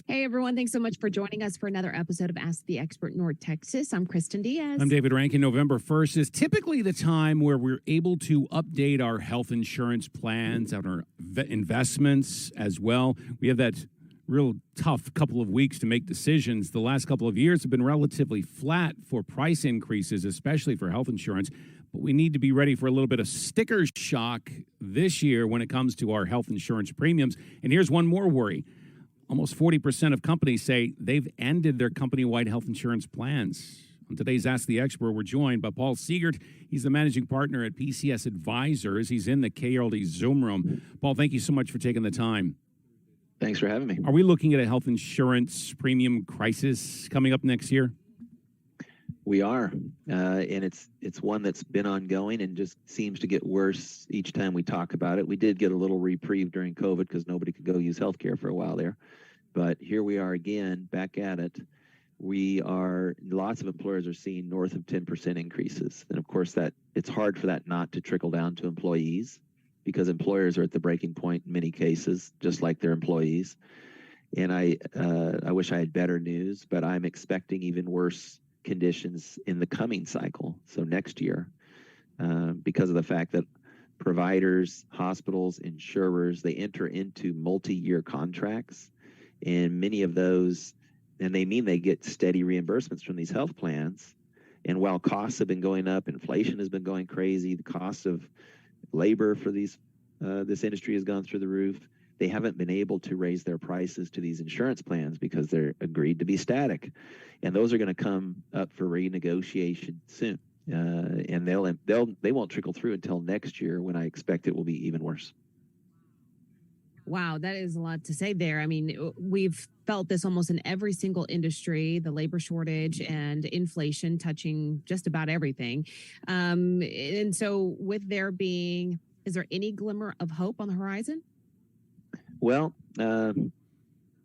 Hey, everyone. Thanks so much for joining us for another episode of Ask the Expert North Texas. I'm Kristin Diaz. I'm David Rancken. November 1st is typically the time where we're able to update our health insurance plans and our investments as well. We have that real tough couple of weeks to make decisions. The last couple of years have been relatively flat for price increases, especially for health insurance. But we need to be ready for a little bit of sticker shock this year when it comes to our health insurance premiums. And here's one more worry. Almost 40% of companies say they've ended their company-wide health insurance plans. On today's Ask the Expert, we're joined by Paul Seegert. He's the managing partner at PCS Advisors. He's in the KRLD Zoom room. Paul, thank you so much for taking the time. Thanks for having me. Are we looking at a health insurance premium crisis coming up next year? We are, and it's one that's been ongoing and just seems to get worse each time we talk about it. We did get a little reprieve during COVID because nobody could go use healthcare for a while there, but here we are again, back at it. Lots of employers are seeing north of 10% increases, and of course that it's hard for that not to trickle down to employees because employers are at the breaking point in many cases, just like their employees. And I wish I had better news, but I'm expecting even worse conditions in the coming cycle, so next year, because of the fact that providers, hospitals, insurers, they enter into multi-year contracts, and many of those, and they mean they get steady reimbursements from these health plans. And while costs have been going up, inflation has been going crazy, the cost of labor for this industry has gone through the roof. They haven't been able to raise their prices to these insurance plans because they're agreed to be static, and those are going to come up for renegotiation soon. And they won't trickle through until next year, when I expect it will be even worse. Wow, that is a lot to say there. I mean, we've felt this almost in every single industry, the labor shortage and inflation touching just about everything. And so is there any glimmer of hope on the horizon? Well,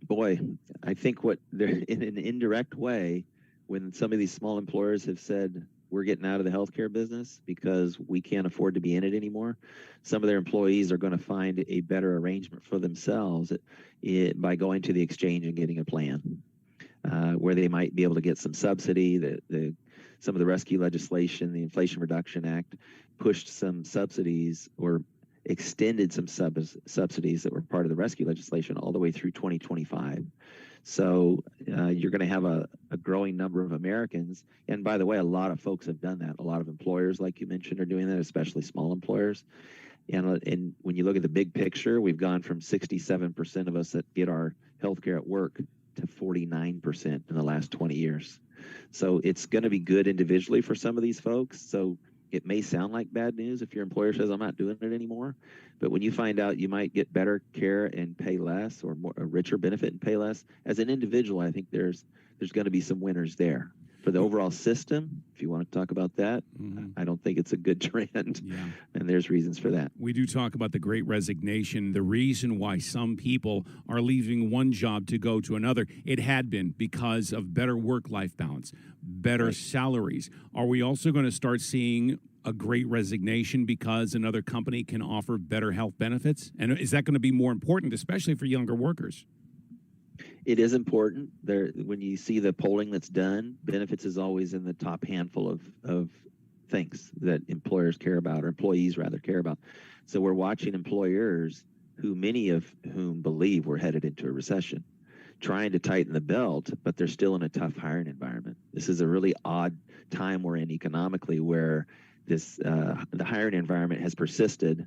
boy, I think in an indirect way, when some of these small employers have said, we're getting out of the healthcare business because we can't afford to be in it anymore, some of their employees are going to find a better arrangement for themselves by going to the exchange and getting a plan where they might be able to get some subsidy. Some of the rescue legislation, the Inflation Reduction Act, pushed some subsidies or extended some subsidies that were part of the rescue legislation all the way through 2025. So you're going to have a growing number of Americans. And by the way, a lot of folks have done that. A lot of employers, like you mentioned, are doing that, especially small employers. And when you look at the big picture, we've gone from 67% of us that get our health care at work to 49% in the last 20 years. So it's going to be good individually for some of these folks. So it may sound like bad news if your employer says, I'm not doing it anymore. But when you find out you might get better care and pay less, or a richer benefit and pay less, as an individual, I think there's going to be some winners there. For the overall system, if you want to talk about that, I don't think it's a good trend. Yeah. And there's reasons for that. We do talk about the Great Resignation, the reason why some people are leaving one job to go to another. It had been because of better work-life balance, better salaries. Are we also going to start seeing a Great Resignation because another company can offer better health benefits? And is that going to be more important, especially for younger workers? It is important. When you see the polling that's done, benefits is always in the top handful of things that employers care about, or employees rather care about. So we're watching employers, many of whom believe we're headed into a recession, trying to tighten the belt, but they're still in a tough hiring environment. This is a really odd time we're in economically, where the hiring environment has persisted,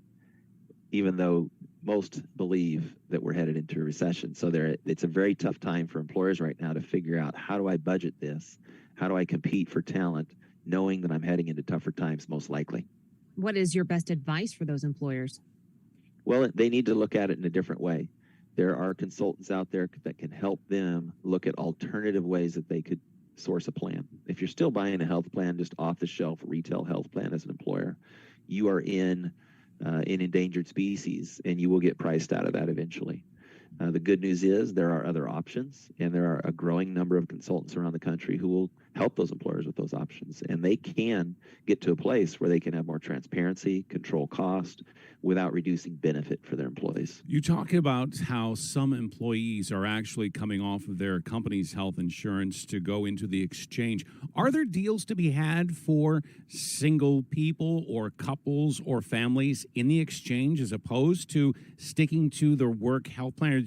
even though most believe that we're headed into a recession. So it's a very tough time for employers right now to figure out, how do I budget this? How do I compete for talent, knowing that I'm heading into tougher times, most likely? What is your best advice for those employers? Well, they need to look at it in a different way. There are consultants out there that can help them look at alternative ways that they could source a plan. If you're still buying a health plan, just off-the-shelf retail health plan as an employer, you are in endangered species, and you will get priced out of that eventually. The good news is there are other options, and there are a growing number of consultants around the country who will help those employers with those options. And they can get to a place where they can have more transparency, control cost, without reducing benefit for their employees. You talk about how some employees are actually coming off of their company's health insurance to go into the exchange. Are there deals to be had for single people or couples or families in the exchange as opposed to sticking to their work health plan? Or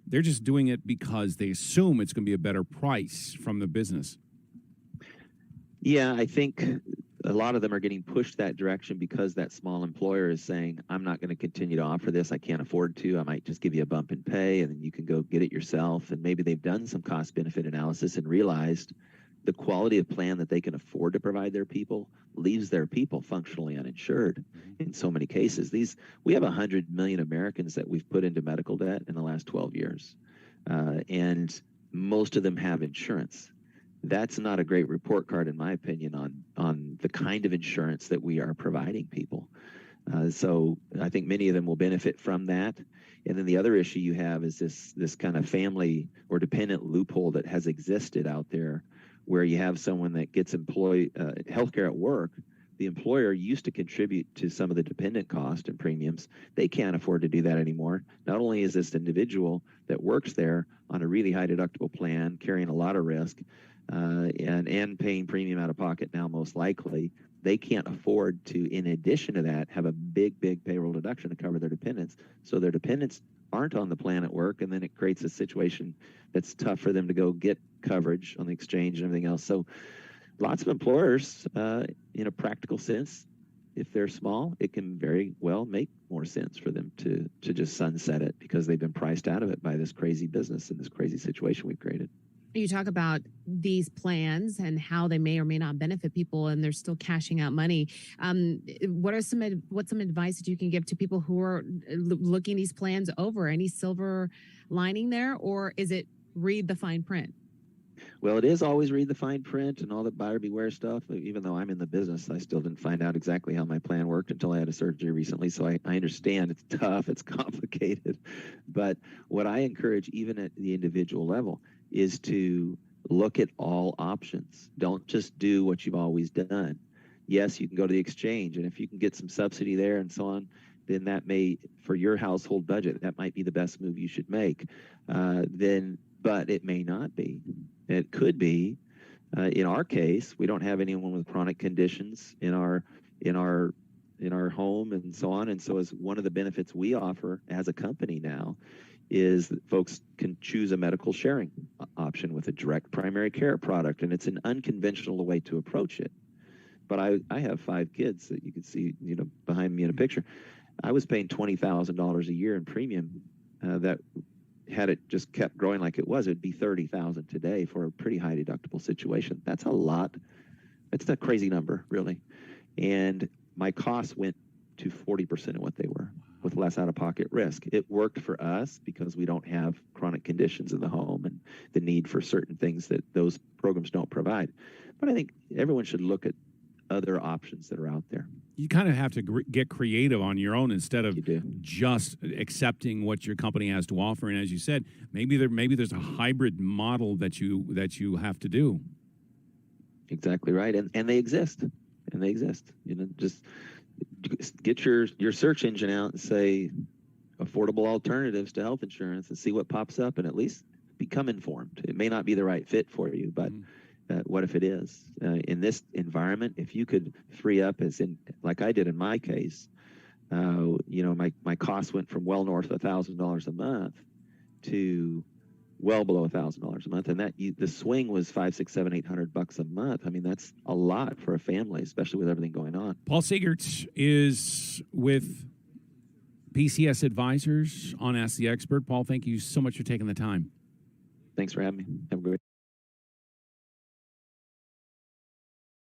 they're just doing it because they assume it's going to be a better price from the business? Yeah, I think a lot of them are getting pushed that direction because that small employer is saying, I'm not going to continue to offer this. I can't afford to. I might just give you a bump in pay and then you can go get it yourself. And maybe they've done some cost benefit analysis and realized the quality of plan that they can afford to provide their people leaves their people functionally uninsured in so many cases. We have 100 million Americans that we've put into medical debt in the last 12 years. And most of them have insurance. That's not a great report card, in my opinion, on the kind of insurance that we are providing people. So I think many of them will benefit from that. And then the other issue you have is this kind of family or dependent loophole that has existed out there, where you have someone that gets healthcare at work. The employer used to contribute to some of the dependent cost and premiums. They can't afford to do that anymore. Not only is this individual that works there on a really high deductible plan, carrying a lot of risk, and paying premium out of pocket now most likely, they can't afford to, in addition to that, have a big payroll deduction to cover their dependents. So their dependents aren't on the plan at work, and then it creates a situation that's tough for them to go get coverage on the exchange and everything else. So lots of employers, in a practical sense, if they're small, it can very well make more sense for them to just sunset it because they've been priced out of it by this crazy business and this crazy situation we've created. You talk about these plans and how they may or may not benefit people, and they're still cashing out money. What's some advice that you can give to people who are looking these plans over? Any silver lining there, or is it read the fine print? Well, it is always read the fine print and all that buyer beware stuff. Even though I'm in the business, I still didn't find out exactly how my plan worked until I had a surgery recently. So I understand it's tough, it's complicated. But what I encourage, even at the individual level, is to look at all options. Don't just do what you've always done. Yes, you can go to the exchange, and if you can get some subsidy there and so on, then that may, for your household budget, that might be the best move you should make. But it may not be. It could be. In our case, we don't have anyone with chronic conditions in our home and so on. And so, as one of the benefits we offer as a company now is that folks can choose a medical sharing option with a direct primary care product, and it's an unconventional way to approach it. But I have 5 kids that you can see, behind me in a picture. I was paying $20,000 a year in premium. That had it just kept growing like it was, it'd be $30,000 today for a pretty high deductible situation. That's a lot. It's a crazy number, really. And my costs went to 40% of what they were, with less out-of-pocket risk. It worked for us because we don't have chronic conditions in the home and the need for certain things that those programs don't provide. But I think everyone should look at other options that are out there. You kind of have to get creative on your own instead of You do. just accepting what your company has to offer. And as you said, maybe there's a hybrid model that you have to do. Exactly right, and they exist, Just get your search engine out and say affordable alternatives to health insurance and see what pops up, and at least become informed. It may not be the right fit for you, but what if it is? In this environment, if you could free up, like I did in my case, my costs went from well north of $1,000 a month to well below $1,000 a month, and the swing was $500, $600, $700, $800 a month. I mean, that's a lot for a family, especially with everything going on. Paul Seegert is with PCS Advisors on Ask the Expert. Paul, thank you so much for taking the time. Thanks for having me. Have a great